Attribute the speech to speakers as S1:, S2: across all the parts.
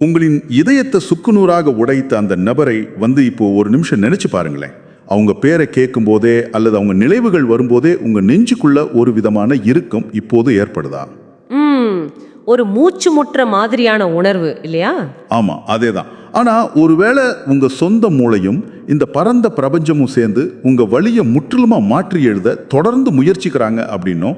S1: உங்களின் இதயத்தை சுக்குநூறாக உடைத்த அந்த நபரை இப்போ ஒரு நிமிஷம் நினைச்சு பாருங்களேன். அவங்க பேரை கேட்கும் போதே அல்லது அவங்க நினைவுகள் வரும்போதே உங்க நெஞ்சுக்குள்ள ஒரு விதமான இறுக்கம் இப்போது ஏற்படுதா?
S2: ஒரு மூச்சு முற்ற மாதிரியான உணர்வு இல்லையா?
S1: ஆமா, அதேதான். ஆனா ஒருவேளை உங்க சொந்த மூளையும் இந்த பரந்த பிரபஞ்சமும் சேர்ந்து உங்க வழியை முற்றிலுமா மாற்றி எழுத தொடர்ந்து முயற்சிக்கிறாங்க அப்படின்னும்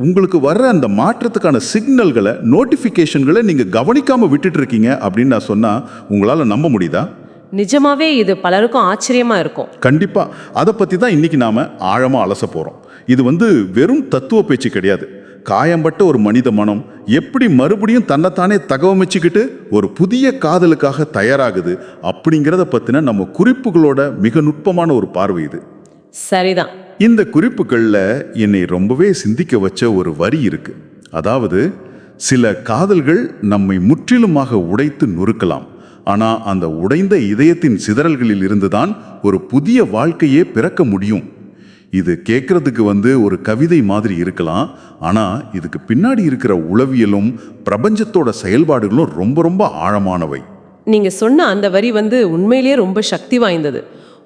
S1: உங்களுக்கு வர்ற அந்த மாற்றத்துக்கான சிக்னல்களை, நோட்டிபிகேஷன்களை நீங்க கவனிக்காம விட்டுட்டு இருக்கீங்க அப்படின்னு நான் சொன்னா உங்களால நம்ப முடியுதா?
S2: நிஜமாவே இது பலருக்கும் ஆச்சரியமா இருக்கும்.
S1: கண்டிப்பா. அதை பத்தி தான் இன்னைக்கு நாம ஆழமா அலச போறோம். இது வெறும் தத்துவ பேச்சு கிடையாது. காயம்பட்ட ஒரு மனித மனம் எப்படி மறுபடியும் தன்னைத்தானே தகவமைச்சுக்கிட்டு ஒரு புதிய காதலுக்காக தயாராகுது அப்படிங்கிறத பத்தின நம்ம குறிப்புகளோட மிக நுட்பமான ஒரு பார்வை இது.
S2: சரிதான்.
S1: இந்த குறிப்புகள்ல என்னை ரொம்பவே சிந்திக்க வச்ச ஒரு வரி இருக்கு. அதாவது, சில காதல்கள் நம்மை முற்றிலுமாக உடைத்து நொறுக்கலாம். ஆனா அந்த உடைந்த இதயத்தின் சிதறல்களில் இருந்துதான் ஒரு புதிய வாழ்க்கையே பிறக்க முடியும். இது கேட்கறதுக்கு ஒரு கவிதை மாதிரி இருக்கலாம். ஆனா இதுக்கு பின்னாடி இருக்கிற உளவியலும் பிரபஞ்சத்தோட செயல்பாடுகளும் ரொம்ப ரொம்ப ஆழமானவை.
S2: நீங்க சொன்ன அந்த வரி உண்மையிலேயே ரொம்ப சக்தி வாய்ந்தது.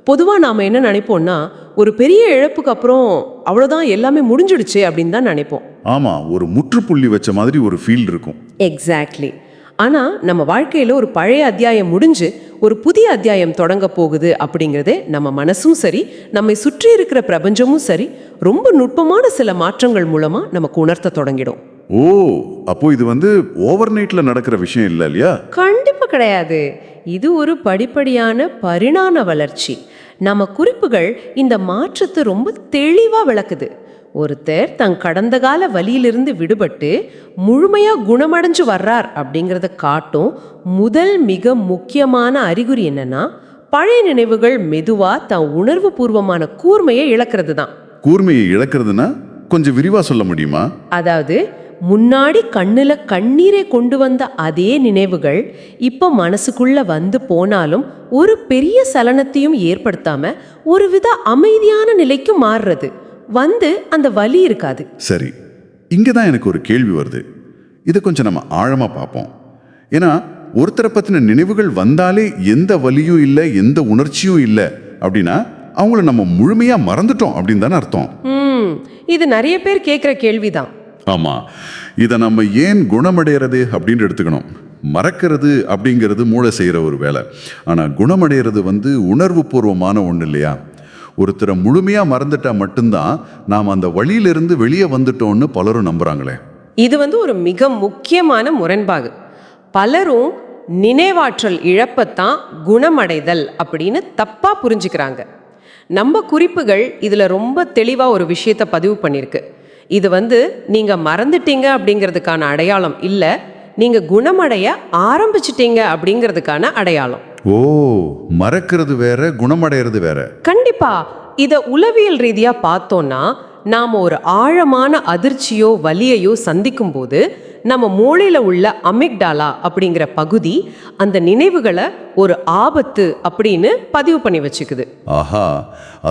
S2: பொதுவா நாம என்ன நினைப்போம்னா, ஒரு பெரிய இழப்புக்கு அப்புறம் அவ்வளவுதான், எல்லாமே முடிஞ்சிடுச்சு அப்படின்னு தான் நினைப்போம்.
S1: ஆமா, ஒரு முற்றுப்புள்ளி வச்ச மாதிரி ஒரு ஃபீல் இருக்கும்.
S2: எக்ஸாக்ட்லி. ஆனா நம்ம வாழ்க்கையில ஒரு பழைய அத்தியாயம் முடிஞ்சு ஒரு புதிய அத்தியாயம் தொடங்க போகுது அப்படிங்கிறதே நம்ம மனசும் சரி, நம்மை சுற்றி இருக்கிற பிரபஞ்சமும் சரி, ரொம்ப நுட்பமான சில மாற்றங்கள் மூலமா நமக்கு உணர்த்த தொடங்கிடும்.
S1: ஓ, அப்போ இது ஓவர் நைட்ல நடக்கிற விஷயம் இல்ல இல்லையா?
S2: கண்டிப்பா கிடையாது. இது ஒரு படிப்படியான பரிணாம வளர்ச்சி. நம்ம குறிப்புகள் இந்த மாற்றத்தை ரொம்ப தெளிவா விளக்குது. ஒருத்தர் தன் கடந்த கால வலியிலிருந்து விடுபட்டு முழுமையா குணமடைஞ்சு வர்றார் அப்படிங்கிறத காட்டும் முதல் மிக முக்கியமான அறிகுறி என்னன்னா, பழைய நினைவுகள் மெதுவா தன் உணர்வு பூர்வமான கூர்மையை இழக்கிறது தான்.
S1: கூர்மையை இழக்கிறதுனா கொஞ்சம் விரிவா சொல்ல முடியுமா?
S2: அதாவது, முன்னாடி கண்ணுல கண்ணீரை கொண்டு வந்த அதே நினைவுகள் இப்ப மனசுக்குள்ள போனாலும் ஒரு பெரிய சலனத்தையும் ஏற்படுத்தாம ஒரு வித அமைதியான நிலைக்கு மாறுறது. அந்த வலி இருக்காது.
S1: சரி, இங்கதான் எனக்கு ஒரு கேள்வி வருது. இதை கொஞ்சம் நம்ம ஆழமா பார்ப்போம். ஏன்னா ஒருத்தரை பத்தின நினைவுகள் வந்தாலே எந்த வலியும் இல்லை, எந்த உணர்ச்சியும் இல்லை அப்படின்னா அவங்கள நம்ம முழுமையா மறந்துட்டோம் அப்படின்னு தானே அர்த்தம்.
S2: இது நிறைய பேர் கேட்கிற கேள்விதான்.
S1: ஆமா, இதை நம்ம ஏன் குணமடைகிறது அப்படின்னு எடுத்துக்கணும். மறக்கிறது அப்படிங்கிறது மூளை செய்யற ஒரு வேலை. ஆனா குணமடைகிறது உணர்வு பூர்வமான ஒண்ணு இல்லையா? ஒருத்தரை முழுமையா மறந்துட்டா மட்டும்தான் நாம் அந்த வழியிலிருந்து வெளியே வந்துட்டோம்னு பலரும் நம்புறாங்களே.
S2: இது ஒரு மிக முக்கியமான முரண்பாடு. பலரும் நினைவாற்றல் இழப்பத்தான் குணமடைதல் அப்படின்னு தப்பா புரிஞ்சுக்கிறாங்க. நம்ம குறிப்புகள் இதுல ரொம்ப தெளிவா ஒரு விஷயத்தை பதிவு பண்ணிருக்கு. இது நீங்க மறந்துட்டீங்க அப்படிங்கிறதுக்கான அடையாளம் இல்ல, நீங்க குணமடைய ஆரம்பிச்சிட்டீங்க அப்படிங்கிறதுக்கான அடையாளம்.
S1: ஓ, மறக்கிறது வேற, குணமடைகிறது வேற.
S2: கண்டிப்பா. இத உளவியல் ரீதியா பார்த்தோம்னா, நாம ஒரு ஆழமான அதிர்ச்சியோ வலியையோ சந்திக்கும் போது நம்ம மூளையில உள்ள அமிக்டாலா அப்படிங்கிற பகுதி அந்த நினைவுகளை ஒரு ஆபத்து அப்படின்னு பதிவு பண்ணி வச்சுக்குது.
S1: ஆஹா,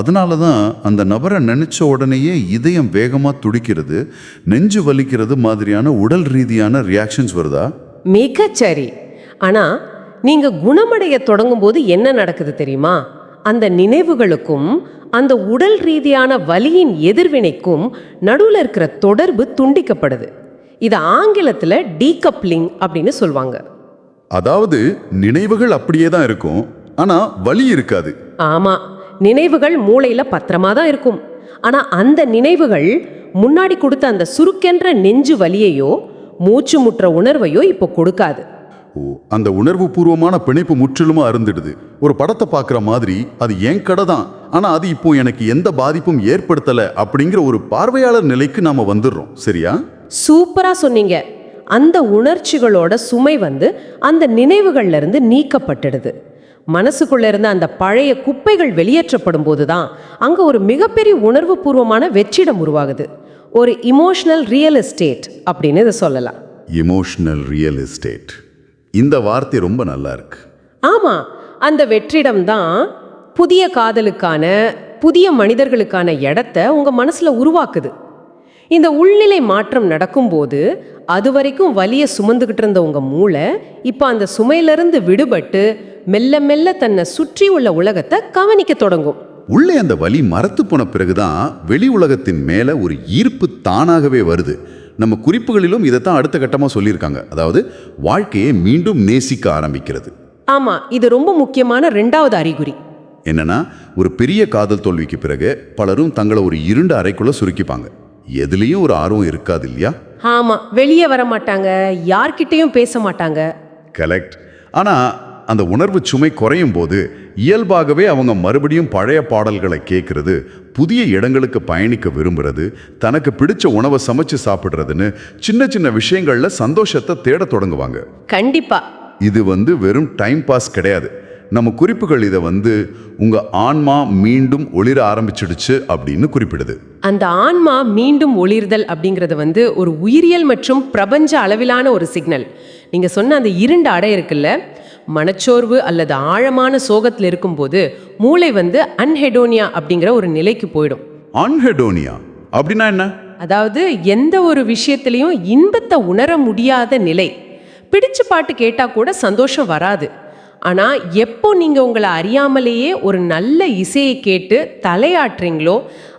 S1: அதனாலதான் அந்த நபரை நினைச்ச உடனேயே இதயம் வேகமா துடிக்கிறது, நெஞ்சு வலிக்கிறது மாதிரியான உடல் ரீதியான ரியாக்ஷன்ஸ் வருதா?
S2: மிகச்சரி. ஆனா நீங்க குணமடைய தொடங்கும் போது என்ன நடக்குது தெரியுமா? அந்த நினைவுகளுக்கும் அந்த உடல் ரீதியான வலியின் எதிர்வினைக்கும் நடுவில் இருக்கிற தொடர்பு துண்டிக்கப்படுது. இது ஆங்கிலத்துல டீகப்ளிங் அப்படின்னு சொல்லுவாங்க.
S1: அதாவது நினைவுகள் அப்படியே தான் இருக்கும், ஆனா வலி இருக்காது.
S2: ஆமா, நினைவுகள் மூளையில பத்திரமா தான் இருக்கும். ஆனா அந்த நினைவுகள் முன்னாடி கொடுத்த அந்த சுருக்கென்ற நெஞ்சு வலியையோ மூச்சு முற்ற உணர்வையோ இப்போ கொடுக்காது.
S1: அந்த உணர்வு பூர்வமான பிணைப்பு முற்றிலுமா அருந்துடுது. ஒரு படத்தை பார்க்குற மாதிரி அது என் கடை தான், ஆனா அது இப்போ எனக்கு எந்த பாதிப்பும் ஏற்படுத்தலை அப்படிங்கிற ஒரு பார்வையாளர் நிலைக்கு நாம வந்துடுறோம். சரியா?
S2: சூப்பரா சொன்னீங்க. அந்த உணர்ச்சிகளோட சுமை அந்த நினைவுகள்ல இருந்து நீக்கப்பட்டுடுது. மனசுக்குள்ள இருந்த அந்த பழைய குப்பைகள் வெளியேற்றப்படும் போதுதான் அங்க ஒரு மிகப்பெரிய உணர்வு பூர்வமான வெற்றிடம் உருவாகுது. ஒரு இமோஷனல் ரியல் எஸ்டேட் அப்படின்னு இதை சொல்லலாம்.
S1: இமோஷனல் ரியல் எஸ்டேட், இந்த வார்த்தை ரொம்ப நல்லா இருக்கு.
S2: ஆமா, அந்த வெற்றிடம் தான் புதிய காதலுக்கான, புதிய மனிதர்களுக்கான இடத்தை உங்க மனசுல உருவாக்குது. இந்த உள்நிலை மாற்றம் நடக்கும்போது அது வரைக்கும் வலியை சுமந்துக்கிட்டு இருந்த உங்க மூளை இப்போ அந்த சுமையிலிருந்து விடுபட்டு மெல்ல மெல்ல தன்னை சுற்றி உள்ள உலகத்தை கவனிக்க தொடங்கும்.
S1: உள்ளே அந்த வலி மரத்து போன பிறகுதான் வெளி உலகத்தின் மேல ஒரு ஈர்ப்பு தானாகவே வருது. நம்ம குறிப்புகளிலும் இதைத்தான் அடுத்த கட்டமா சொல்லியிருக்காங்க. அதாவது வாழ்க்கையை மீண்டும் நேசிக்க ஆரம்பிக்கிறது.
S2: ஆமா, இது ரொம்ப முக்கியமான 2வது அறிகுறி.
S1: என்னன்னா, ஒரு பெரிய காதல் தோல்விக்கு பிறகு பலரும் தங்களை ஒரு இருண்ட அறைக்குள்ள சுருக்கிப்பாங்க. எதுலேயும் ஒரு ஆர்வம் இருக்காது இல்லையா?
S2: ஆமா, வெளியே வர மாட்டாங்க, யார்கிட்டயும் பேச மாட்டாங்க.
S1: கரெக்ட். ஆனா அந்த உணர்வு சுமை குறையும் போது இயல்பாகவே அவங்க மறுபடியும் பழைய பாடல்களை கேட்கறது, புதிய இடங்களுக்கு பயணிக்க விரும்புறது, தனக்கு பிடிச்ச உணவை சமைச்சு சாப்பிட்றதுன்னு சின்ன சின்ன விஷயங்கள்ல சந்தோஷத்தை தேட தொடங்குவாங்க.
S2: கண்டிப்பா.
S1: இது வெறும் டைம் பாஸ் கிடையாது. நம்ம குறிப்புகள் இதை உங்க ஆன்மா மீண்டும் ஒளிர ஆரம்பிச்சிடுச்சு அப்படின்னு குறிப்பிடுது.
S2: அந்த ஆன்மா மீண்டும் ஒளிர்தல் அப்படிங்கிறது ஒரு உயிரியல் மற்றும் பிரபஞ்ச அளவிலான ஒரு சிக்னல். நீங்க சொன்ன அந்த இருண்ட அடை இருக்குல்ல, மனச்சோர்வு அல்லது ஆழமான சோகத்தில் இருக்கும்போது மூளை அன்ஹெடோனியா அப்படிங்கிற ஒரு நிலைக்கு போயிடும்.
S1: அன்ஹெடோனியா அப்படின்னா என்ன?
S2: அதாவது எந்த ஒரு விஷயத்திலையும் இன்பத்தை உணர முடியாத நிலை. பிடிச்ச பாட்டு கேட்டா கூட சந்தோஷம் வராது. ஆனா எப்போ நீங்க உங்களை அறியாமலேயே ஒரு நல்ல இசையை கேட்டு தலையாட்டுறீங்களோ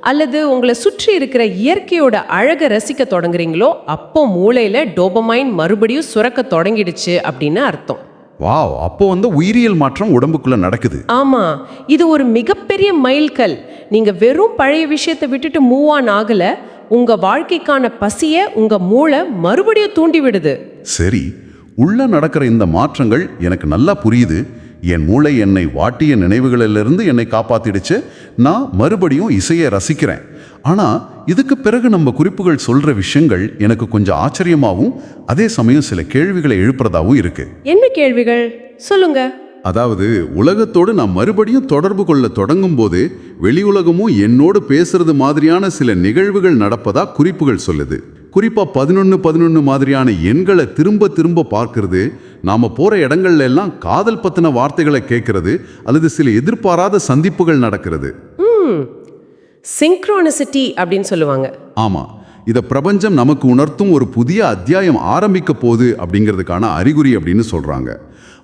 S2: அல்லது உங்களை சுற்றி இருக்கிற இயற்கையோட அழகை ரசிக்க தொடங்குறீங்களோ அப்போ மூளையில டோபமைன் மறுபடியும் சுரக்க தொடங்கிடுச்சு அப்படின்னு அர்த்தம்.
S1: வாவ், அப்போ உயிரியல் மாற்றம் உடம்புக்குள்ள நடக்குது.
S2: ஆமா, இது ஒரு மிகப்பெரிய மைல்கல். நீங்க வெறும் பழைய விஷயத்தை விட்டுட்டு மூவ் ஆன் ஆகல, உங்க வாழ்க்கைக்கான பசிய உங்க மூளை மறுபடியும் தூண்டி விடுது.
S1: சரி, உள்ள நடக்கிற இந்த மாற்றங்கள் எனக்கு நல்லா புரியுது. என் மூளை என்னை வாட்டிய நினைவுகளிலிருந்து என்னை காப்பாத்திடுச்சு. நான் மறுபடியும் இசையை ரசிக்கிறேன். ஆனா இதுக்கு பிறகு நம்ம குறிப்புகள் சொல்ற விஷயங்கள் எனக்கு கொஞ்சம் ஆச்சரியமாகவும் அதே சமயம் சில கேள்விகளை எழுப்புறதாவும் இருக்கு.
S2: என்ன கேள்விகள் சொல்லுங்க?
S1: அதாவது உலகத்தோடு நான் மறுபடியும் தொடர்பு கொள்ள தொடங்கும் போது வெளி உலகமும் என்னோடு பேசுறது மாதிரியான சில நிகழ்வுகள் நடப்பதா குறிப்புகள் சொல்லுது. குறிப்பா 11 மாதிரியான எண்களை திரும்ப திரும்ப பார்க்கறது, நாம போற இடங்கள்ல எல்லாம் காதல் பத்தின வார்த்தைகளை கேட்கறது அல்லது சில எதிர்பாராத சந்திப்புகள் நடக்கிறது.
S2: சிங்க்ரோனிசிட்டி அப்படின்னு சொல்லுவாங்க.
S1: ஆமா, இத பிரபஞ்சம் நமக்கு உணர்த்தும் ஒரு புதிய அத்தியாயம் ஆரம்பிக்க போகுது அப்படிங்கிறதுக்கான அறிகுறி அப்படின்னு சொல்றாங்க.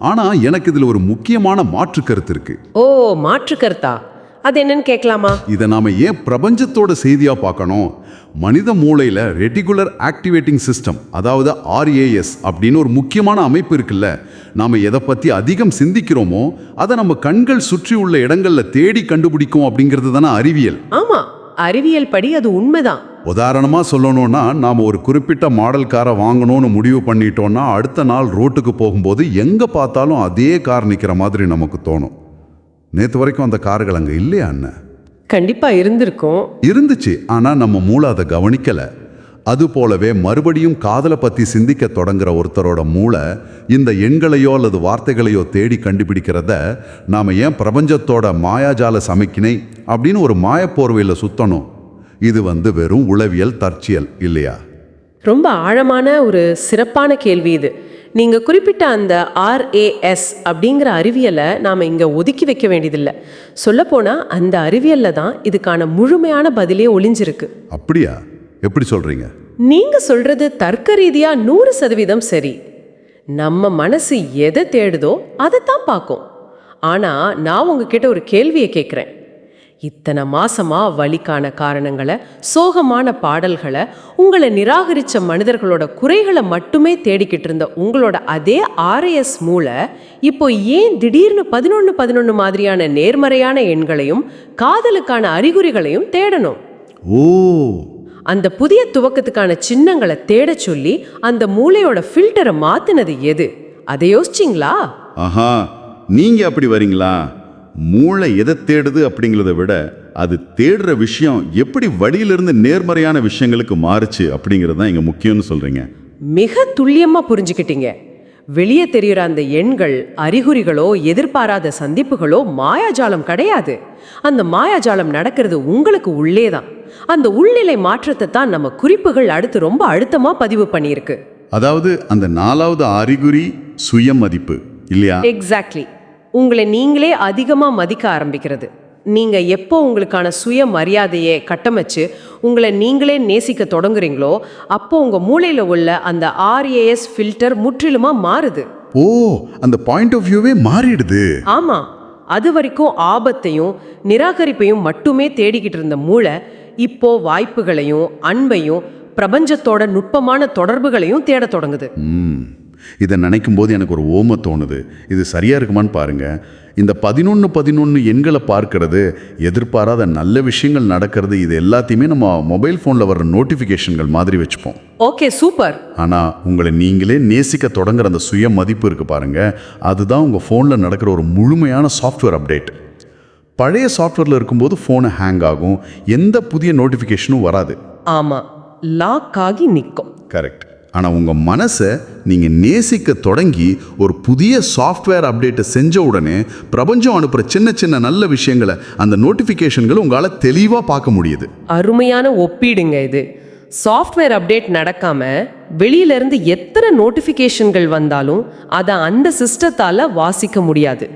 S1: ஆனா எனக்கு இதுல ஒரு முக்கியமான மாற்று கருத்து இருக்கு.
S2: ஓ, மாற்று கருத்தா? அது என்னன்னு கேட்கலாமா?
S1: இதை நாம ஏன் பிரபஞ்சத்தோட செய்தியா பார்க்கணும்? மனித மூளையில ரெட்டிகுலர் ஆக்டிவேட்டிங் சிஸ்டம், அதாவது RAS அப்படின்னு ஒரு முக்கியமான அமைப்பு இருக்குல்ல. நாம எதை பத்தி அதிகம் சிந்திக்கிறோமோ அதை நம்ம கண்கள் சுற்றி உள்ள இடங்கள்ல தேடி கண்டுபிடிக்கும் அப்படிங்கிறது தானே அறிவியல்.
S2: ஆமா, அறிவியல் படி அது உண்மைதான்.
S1: உதாரணமா சொல்லணும்னா, நாம ஒரு குறிப்பிட்ட மாடல் காரை வாங்கணும்னு முடிவு பண்ணிட்டோம்னா அடுத்த நாள் ரோட்டுக்கு போகும்போது எங்க பார்த்தாலும் அதே கார் நிக்கிற மாதிரி நமக்கு தோணும். நேற்று வரைக்கும் அந்த கார்கள் அங்க இல்லையா? அண்ணன்
S2: கண்டிப்பா இருந்திருக்கும்.
S1: இருந்துச்சு, ஆனா நம்ம மூளை அதை கவனிக்கல. அது போலவே மறுபடியும் காதலை பத்தி சிந்திக்க தொடங்குற ஒருத்தரோட மூளை இந்த எண்களையோ அல்லது வார்த்தைகளையோ தேடி கண்டுபிடிக்கிறத நாம ஏன் பிரபஞ்சத்தோட மாயாஜால சமைக்கினை அப்படின்னு ஒரு மாயப்போர்வையில் சுத்தணும்? இது வெறும் உளவியல் தற்சியல் இல்லையா?
S2: ரொம்ப ஆழமான ஒரு சிறப்பான கேள்வி இது. நீங்க குறிப்பிட்ட அந்த RAS அப்படிங்கிற அறிவியலை நாம இங்க ஒதுக்கி வைக்க வேண்டியதில்லை. சொல்லப்போனா அந்த அறிவியல்ல தான் இதுக்கான முழுமையான பதிலே ஒளிஞ்சிருக்கு.
S1: அப்படியா? எப்படி சொல்றீங்க?
S2: நீங்க சொல்றது தர்க்க ரீதியா 100% சரி. நம்ம மனசு எதை தேடுதோ அதைத்தான் பார்க்கும். ஆனா நான் உங்ககிட்ட ஒரு கேள்வியை கேட்குறேன். இத்தனை மாசமா வலிக்கான காரணங்களை, சோகமான பாடல்களை, உங்களை நிராகரிச்ச மனிதர்களோட குறைகளை மட்டுமே தேடிக்கிட்டு இருந்த உங்களோட அதே RAS மூளை இப்போ ஏன் திடீர்னு 11 மாதிரியான நேர்மறையான எண்களையும் காதலுக்கான அறிகுறிகளையும் தேடணும்?
S1: ஓ,
S2: அந்த புதிய துவக்கத்துக்கான சின்னங்களை தேட சொல்லி அந்த மூளையோட ஃபில்டரை மாத்தினது எது? அதை யோசிச்சிங்களா?
S1: ஆஹா, நீங்க அப்படி வரீங்களா? மூளை எதை தேடுது அப்படிங்கிறத விட அது தேடுற விஷயம் எப்படி வழியிலிருந்து நேர்மறையான விஷயங்களுக்கு மாறுச்சு அப்படிங்கிறது தான் இங்க முக்கியம்னு சொல்றீங்க.
S2: மிக துல்லியமா புரிஞ்சுக்கிட்டீங்க. வெளியே தெரியுற அந்த எண்கள், அறிகுறிகளோ, எதிர்பாராத சந்திப்புகளோ மாயாஜாலம் கிடையாது. அந்த மாயாஜாலம் நடக்கிறது உங்களுக்கு உள்ளே தான். அந்த உள்நிலை மாற்றத்தை தான் நம்ம குறிப்புகள் அடுத்து ரொம்ப அழுத்தமா பதிவு பண்ணியிருக்கு.
S1: அதாவது அந்த 4வது அறிகுறி சுய மதிப்பு இல்லையா?
S2: எக்ஸாக்ட்லி. உங்களை நீங்களே அதிகமா மதிக்க ஆரம்பிக்கிறது. நீங்க எப்போ உங்களுக்கான சுய மரியாதையை கட்டமைச்சு உங்களை நீங்களே நேசிக்க தொடங்குறீங்களோ அப்போ உங்க மூளையில உள்ள அந்த ஆர்ஏஎஸ் ஃபில்டர் முற்றிலுமா மாறுது.
S1: ஓ, அந்த பாயிண்ட் ஆஃப் வியூவே மாறிடுது.
S2: ஆமா, அது வரைக்கும் ஆபத்தையும் நிராகரிப்பையும் மட்டுமே தேடிக்கிட்டு இருந்த மூளை இப்போ வாய்ப்புகளையும் அன்பையும் பிரபஞ்சத்தோட நுட்பமான தொடர்புகளையும் தேட தொடங்குது.
S1: இதை நினைக்கும் போது எனக்கு ஒரு ஓமை தோணுது. இது சரியா இருக்குமான்னு பாருங்க. இந்த 11 எண்களை பார்க்கறது, எதிர்பாராத நல்ல விஷயங்கள் நடக்கிறது, இது எல்லாத்தையுமே நம்ம மொபைல் ஃபோனில் வர்ற நோட்டிஃபிகேஷன்கள் மாதிரி வச்சுப்போம்.
S2: Okay, super.
S1: ஆனால் உங்களை நீங்களே நேசிக்க தொடங்குற அந்த சுய மதிப்பு இருக்கு பாருங்க, அதுதான் உங்கள் ஃபோனில் நடக்கிற ஒரு முழுமையான சாஃப்ட்வேர் அப்டேட். பழைய சாஃப்ட்வேரில் இருக்கும்போது ஃபோனு ஹேங் ஆகும், எந்த புதிய நோட்டிஃபிகேஷனும் வராது.
S2: ஆமா, லாக் ஆகி நிற்கும்.
S1: கரெக்ட். ஆனால் உங்கள் மனசை நீங்கள் நேசிக்க தொடங்கி ஒரு புதிய சாஃப்ட்வேர் அப்டேட்டை செஞ்ச உடனே பிரபஞ்சம் அனுப்புகிற சின்ன சின்ன நல்ல விஷயங்களை, அந்த நோட்டிஃபிகேஷன்களை உங்களால் தெளிவாக பார்க்க முடியுது.
S2: அருமையான ஒப்பீடுங்க இது. சாஃப்ட்வேர் அப்டேட் நடக்காம வெளியிலேருந்து எத்தனை நோட்டிஃபிகேஷன்கள் வந்தாலும் அதை அந்த சிஸ்டத்தால் வாசிக்க முடியாது.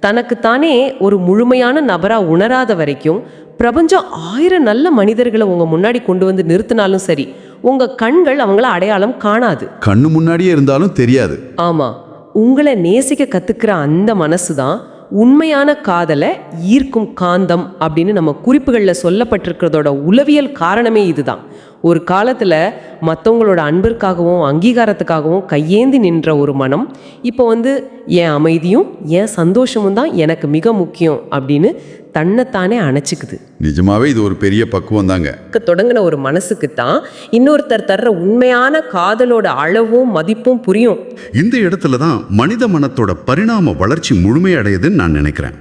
S2: தனக்குத்தானே ஒரு முழுமையான நபராக உணராத வரைக்கும் பிரபஞ்சம் 1000 நல்ல மனிதர்களை உங்க முன்னாடி கொண்டு வந்து நிறுத்தினாலும் சரி, உங்க கண்கள் அவங்கள அடையாளம் காணாது.
S1: கண்ணு முன்னாடியே இருந்தாலும் தெரியாது.
S2: ஆமா, உங்களை நேசிக்க கத்துக்கிற அந்த மனசு தான் உண்மையான காதலை ஈர்க்கும் காந்தம் அப்படின்னு நம்ம குறிப்புகளில் சொல்லப்பட்டிருக்கிறதோட உளவியல் காரணமே இதுதான். ஒரு காலத்தில் மற்றவங்களோட அன்பிற்காகவும் அங்கீகாரத்துக்காகவும் கையேந்தி நின்ற ஒரு மனம் இப்போ என் அமைதியும் என் சந்தோஷமும் தான் எனக்கு மிக முக்கியம் அப்படின்னு தன்னைத்தானே அணைச்சிக்குது.
S1: நிஜமாவே இது ஒரு பெரிய பக்குவம் தாங்க.
S2: தொடங்கின ஒரு மனசுக்கு தான் இன்னொருத்தர் தர்ற உண்மையான காதலோட அளவும் மதிப்பும் புரியும்.
S1: இந்த இடத்துல தான் மனித மனத்தோட பரிணாம வளர்ச்சி முழுமையடையுதுன்னு நான் நினைக்கிறேன்.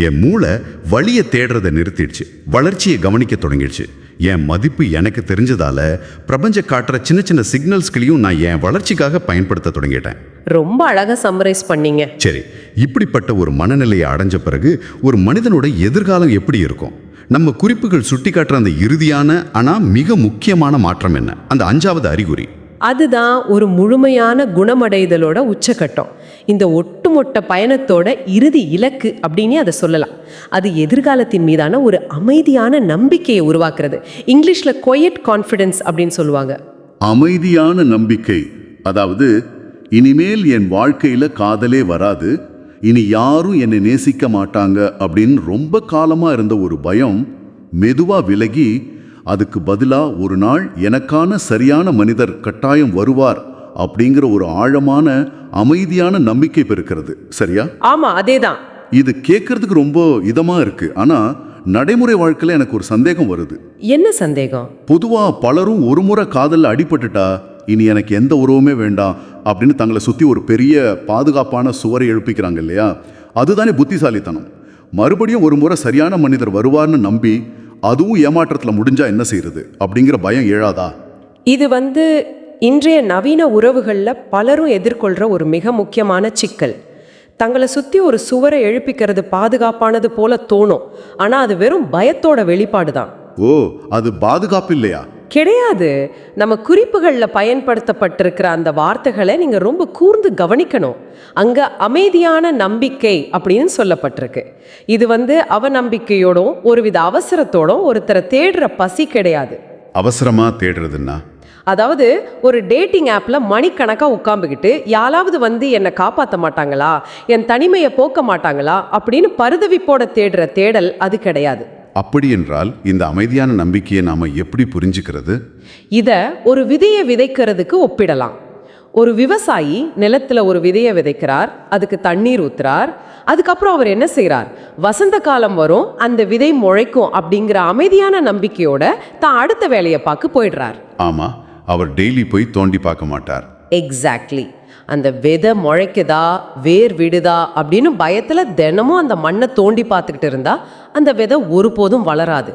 S1: என் மூளை வழியை தேடுறதை நிறுத்திடுச்சு, வளர்ச்சியை கவனிக்க தொடங்கிடுச்சு. என் மதிப்பு எனக்கு தெரிஞ்சதால பிரபஞ்ச காட்டுற சின்ன சின்ன சிக்னல்ஸ்களையும் நான் என் வளர்ச்சிக்காக பயன்படுத்த தொடங்கிட்டேன்.
S2: ரொம்ப அழகா சம்மரைஸ் பண்ணீங்க.
S1: சரி, இப்படிப்பட்ட ஒரு மனநிலையை அடைஞ்ச பிறகு ஒரு மனிதனோட எதிர்காலம் எப்படி இருக்கும்? நம்ம குறிப்புகள் சுட்டி காட்டுற அந்த இறுதியான ஆனால் மிக முக்கியமான மாற்றம் என்ன? அந்த 5வது அறிகுறி.
S2: அதுதான் ஒரு முழுமையான குணமடைதலோட உச்சக்கட்டம். இந்த ஒட்டுமொட்ட பயணத்தோட இறுதி இலக்கு அப்படின்னே அதை சொல்லலாம். அது எதிர்காலத்தின் மீதான ஒரு அமைதியான நம்பிக்கையை உருவாக்குறது. இங்கிலீஷில் குவைட் கான்ஃபிடன்ஸ் அப்படின்னு சொல்லுவாங்க.
S1: அமைதியான நம்பிக்கை, அதாவது இனிமேல் என் வாழ்க்கையில் காதலே வராது, இனி யாரும் என்னை நேசிக்க மாட்டாங்க அப்படின்னு ரொம்ப காலமாக இருந்த ஒரு பயம் மெதுவாக விலகி, அதுக்கு பதிலாக ஒரு நாள் எனக்கான சரியான மனிதர் கட்டாயம் வருவார் அப்படிங்கிற ஒரு ஆழமான அமைதியான நம்பிக்கை பெருக்கிறது. சரியா?
S2: ஆமா, அதேதான்.
S1: இது கேட்கறதுக்கு ரொம்ப இதமா இருக்கு. ஆனா நடைமுறை வாழ்க்கையில எனக்கு ஒரு சந்தேகம் வருது.
S2: என்ன சந்தேகம்?
S1: பொதுவா பலரும் ஒரு முறை காதல்ல அடிபட்டுட்டா இனி எனக்கு எந்த உறவுமே வேண்டாம் அப்படின்னு தங்களை சுத்தி ஒரு பெரிய பாதுகாப்பான சுவரை எழுப்பிக்கிறாங்க இல்லையா? அதுதானே புத்திசாலித்தனம். மறுபடியும் ஒரு முறை சரியான மனிதர் வருவார்னு நம்பி அதுவும் ஏமாற்றத்தில் முடிஞ்சா என்ன செய்யறது அப்படிங்கிற பயம் எழாதா?
S2: இது இன்றைய நவீன உறவுகளில் பலரும் எதிர்கொள்கிற ஒரு மிக முக்கியமான சிக்கல். தங்களை சுற்றி ஒரு சுவரை எழுப்பிக்கிறது பாதுகாப்பானது போல தோணும், ஆனால் அது வெறும் பயத்தோட வெளிப்பாடு தான்.
S1: ஓ, அது பாதுகாப்பு இல்லையா?
S2: கிடையாது. நம்ம குறிப்புகளில் பயன்படுத்தப்பட்டிருக்கிற அந்த வார்த்தைகளை நீங்கள் ரொம்ப கூர்ந்து கவனிக்கணும். அங்கே அமைதியான நம்பிக்கை அப்படின்னு சொல்லப்பட்டிருக்கு. இது அவநம்பிக்கையோடும் ஒருவித அவசரத்தோடும் ஒருத்தரை தேடுற பசி கிடையாது.
S1: அவசரமா தேடுறதுன்னா,
S2: அதாவது ஒரு டேட்டிங் ஆப்பில் மணிக்கணக்காக உட்காந்துக்கிட்டு யாராவது என்னை காப்பாற்ற மாட்டாங்களா, என் தனிமையை போக்க மாட்டாங்களா அப்படின்னு பரிதவிப்போட தேடுற தேடல் அது கிடையாது.
S1: அப்படி என்றால் இந்த அமைதியான நம்பிக்கையை நாம எப்படி புரிஞ்சுக்கிறது?
S2: இதை ஒரு விதையை விதைக்கிறதுக்கு ஒப்பிடலாம். ஒரு விவசாயி நிலத்துல ஒரு விதையை விதைக்கிறார், அதுக்கு தண்ணீர் ஊத்துறார். அதுக்கப்புறம் அவர் என்ன செய்கிறார்? வசந்த காலம் வரும், அந்த விதை முளைக்கும் அப்படிங்கிற அமைதியான நம்பிக்கையோட தான் அடுத்த வேலையை பார்க்க போயிடுறார்.
S1: ஆமா, அவர் டெய்லி போய் தோண்டி பார்க்க மாட்டார்.
S2: எக்ஸாக்ட்லி. அந்த விதை முளைக்குதா வேர் விடுதா அப்படின்னு பயத்துல தினமும் அந்த மண்ணை தோண்டி பார்த்துக்கிட்டு இருந்தா அந்த விதை ஒருபோதும் வளராது.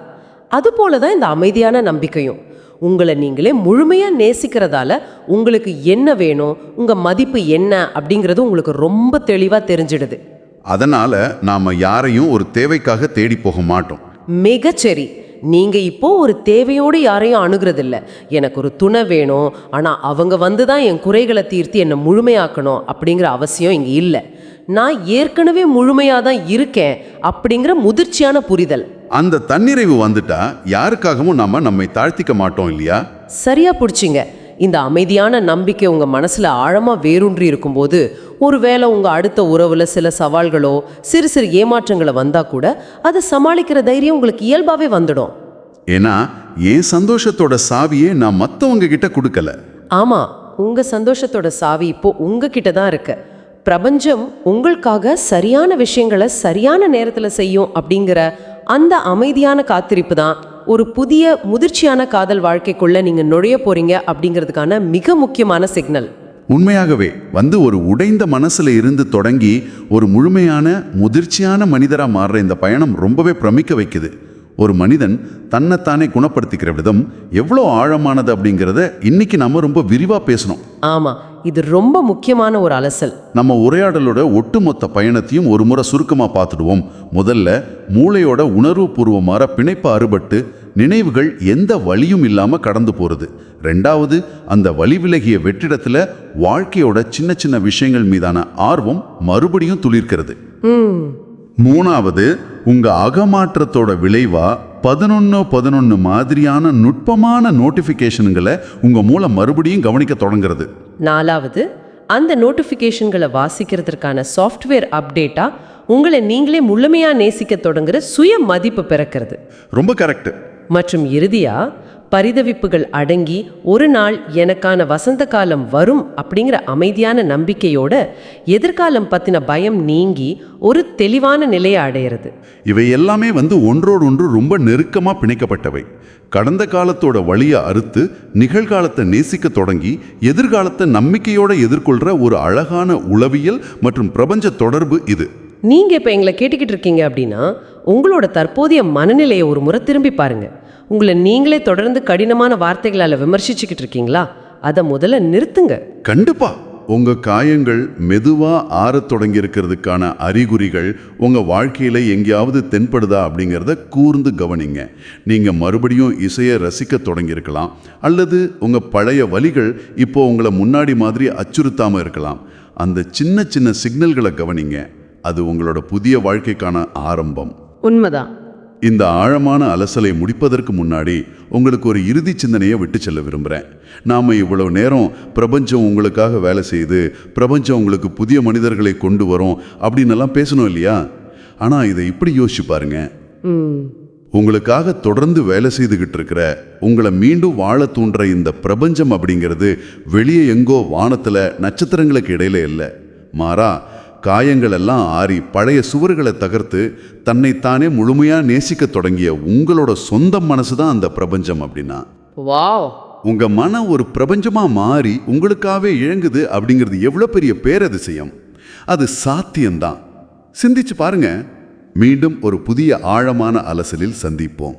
S2: அதுபோலதான் இந்த அமைதியான நம்பிக்கையும். உங்களை நீங்களே முழுமையா நேசிக்கிறதால உங்களுக்கு என்ன வேணும், உங்க மதிப்பு என்ன அப்படிங்கிறது உங்களுக்கு ரொம்ப தெளிவா தெரிஞ்சிடுது.
S1: அதனால நாம யாரையும் ஒரு தேவைக்காக தேடி போக மாட்டோம்.
S2: மிகச்சரி. நீங்க இப்போ ஒரு தேவையோடு யாரையும் அணுகிறதில்ல. எனக்கு ஒரு துணை வேணும், ஆனா அவங்க தான் என் குறைகளை தீர்த்து என்னை முழுமையாக்கணும் அப்படிங்கிற அவசியம் இங்க இல்லை. நான் ஏற்கனவே முழுமையா தான் இருக்கேன் அப்படிங்கிற முதிர்ச்சியான புரிதல்.
S1: அந்த தன்னிறைவு வந்துட்டா யாருக்காகவும் நாம நம்மை தாழ்த்திக்க மாட்டோம் இல்லையா?
S2: சரியா புடிச்சிங்க. இந்த அமைதியான நம்பிக்கை உங்க மனசுல ஆழமா வேரூன்றி இருக்கும்போது, ஒருவேளை உங்க அடுத்த உறவுல சில சவால்களோ சிறு சிறு ஏமாற்றங்களை வந்தா கூட அதை சமாளிக்கிற தைரியம் உங்களுக்கு இயல்பாவே வந்துடும்.
S1: ஏன்னா என் சந்தோஷத்தோட சாவியே நான் மத்தவங்க கிட்ட கொடுக்கல.
S2: ஆமா, உங்க சந்தோஷத்தோட சாவி இப்போ உங்ககிட்ட தான் இருக்கு. பிரபஞ்சம் உங்களுக்காக சரியான விஷயங்களை சரியான நேரத்துல செய்யும் அப்படிங்கிற அந்த அமைதியான காத்திருப்பு தான் ஒரு புதிய முதிர்ச்சியான காதல் வாழ்க்கைக்குள்ள நீங்க நுழைய போறீங்க அப்படிங்கிறதுக்கான மிக முக்கியமான சிக்னல்.
S1: உண்மையாகவே ஒரு உடைந்த மனசுல இருந்து தொடங்கி ஒரு முழுமையான முதிர்ச்சியான மனிதரா மாறுற இந்த பயணம் ரொம்பவே பிரமிக்க வைக்குது. ஒரு மனிதன் தன்னைத்தானே குணப்படுத்திக்கிற விதம் எவ்வளோ ஆழமானது அப்படிங்கிறத இன்னைக்கு நம்ம ரொம்ப விரிவா பேசணும்.
S2: ஆமா, இது ரொம்ப முக்கியமான ஒரு அலசல்.
S1: நம்ம உரையாடலோட ஒட்டுமொத்த பயணத்தையும் ஒரு முறை சுருக்கமா பார்த்துடுவோம். முதல்ல மூளையோட உணர்வுபூர்வமான பிணைப்பு அறுபட்டு நினைவுகள் எந்த வலியும் இல்லாம கடந்து போறது. ரெண்டாவது, அந்த வலி விலகிய வெற்றிடத்துல வாழ்க்கையோட சின்ன சின்ன விஷயங்கள் மீதான ஆர்வம் மறுபடியும் துளிர்க்கிறது. மூணாவது, உங்க அகமாற்றத்தோட விளைவா 11 மாதிரியான நுட்பமான நோட்டிபிகேஷன்களை உங்க மூளை மறுபடியும் கவனிக்க தொடங்குறது.
S2: நாலாவது, அந்த நோட்டிஃபிகேஷன்களை வாசிக்கிறதுக்கான சாஃப்ட்வேர் அப்டேட்டா உங்களை நீங்களே முழுமையா நேசிக்க தொடங்குற சுய மதிப்பு பிறக்கிறது.
S1: ரொம்ப கரெக்ட்.
S2: மற்றும் இறுதியா, பரிதவிப்புகள் அடங்கி ஒரு நாள் எனக்கான வசந்த காலம் வரும் அப்படிங்கிற அமைதியான நம்பிக்கையோட எதிர்காலம் பத்தின பயம் நீங்கி ஒரு தெளிவான நிலையை அடையிறது.
S1: இவை எல்லாமே ஒன்றோடு ஒன்று ரொம்ப நெருக்கமா பிணைக்கப்பட்டவை. கடந்த காலத்தோட வழியை அறுத்து நிகழ்காலத்தை நேசிக்க தொடங்கி எதிர்காலத்தை நம்பிக்கையோட எதிர்கொள்ற ஒரு அழகான உளவியல் மற்றும் பிரபஞ்ச தொடர்பு இது.
S2: நீங்க இப்ப எங்களை கேட்டுக்கிட்டு இருக்கீங்க அப்படின்னா உங்களோட தற்போதைய மனநிலையை ஒரு முறை திரும்பி பாருங்க. உங்களை நீங்களே தொடர்ந்து கடினமான வார்த்தைகளால விமர்சிச்சுக்கிட்டு இருக்கீங்களா? அதை முதல்ல நிறுத்துங்க.
S1: கண்டிப்பா. உங்க காயங்கள் மெதுவா ஆறத் தொடங்கி இருக்கிறதுக்கான அறிகுறிகள் உங்க வாழ்க்கையில எங்கேயாவது தென்படுதா அப்படிங்கிறத கூர்ந்து கவனிங்க. நீங்க மறுபடியும் இசையை ரசிக்க தொடங்கி இருக்கலாம், அல்லது உங்க பழைய வலிகள் இப்போ உங்களை முன்னாடி மாதிரி அச்சுறுத்தாம இருக்கலாம். அந்த சின்ன சின்ன சிக்னல்களை கவனிங்க. அது உங்களோட புதிய வாழ்க்கைக்கான ஆரம்பம்.
S2: உண்மைதான்.
S1: இந்த ஆழமான அலசலை முடிப்பதற்கு முன்னாடி உங்களுக்கு ஒரு இறுதி சிந்தனையை விட்டு செல்ல விரும்புகிறேன். நாம் இவ்வளவு நேரம் பிரபஞ்சம் உங்களுக்காக வேலை செய்து, பிரபஞ்சம் உங்களுக்கு புதிய மனிதர்களை கொண்டு வரும் அப்படின்னு எல்லாம் பேசணும் இல்லையா? ஆனால் இதை இப்படி யோசிச்சு பாருங்க. உங்களுக்காக தொடர்ந்து வேலை செய்துகிட்டு இருக்கிற, உங்களை மீண்டும் வாழ தூண்டுற இந்த பிரபஞ்சம் அப்படிங்கிறது வெளியே எங்கோ வானத்தில் நட்சத்திரங்களுக்கு இடையில இல்லை. மாறா காயங்கள் எல்லாம் ஆறி பழைய சுவர்களை தகர்த்து தன்னைத்தானே முழுமையா நேசிக்க தொடங்கிய உங்களோட சொந்த மனசு தான் அந்த பிரபஞ்சம். அப்படின்னா
S2: வாவ்,
S1: உங்க மனம் ஒரு பிரபஞ்சமா மாறி உங்களுக்காகவே இயங்குது அப்படிங்கிறது எவ்வளவு பெரிய பேரதிசயம். அது சாத்தியம்தான். சிந்திச்சு பாருங்க. மீண்டும் ஒரு புதிய ஆழமான அலசலில் சந்திப்போம்.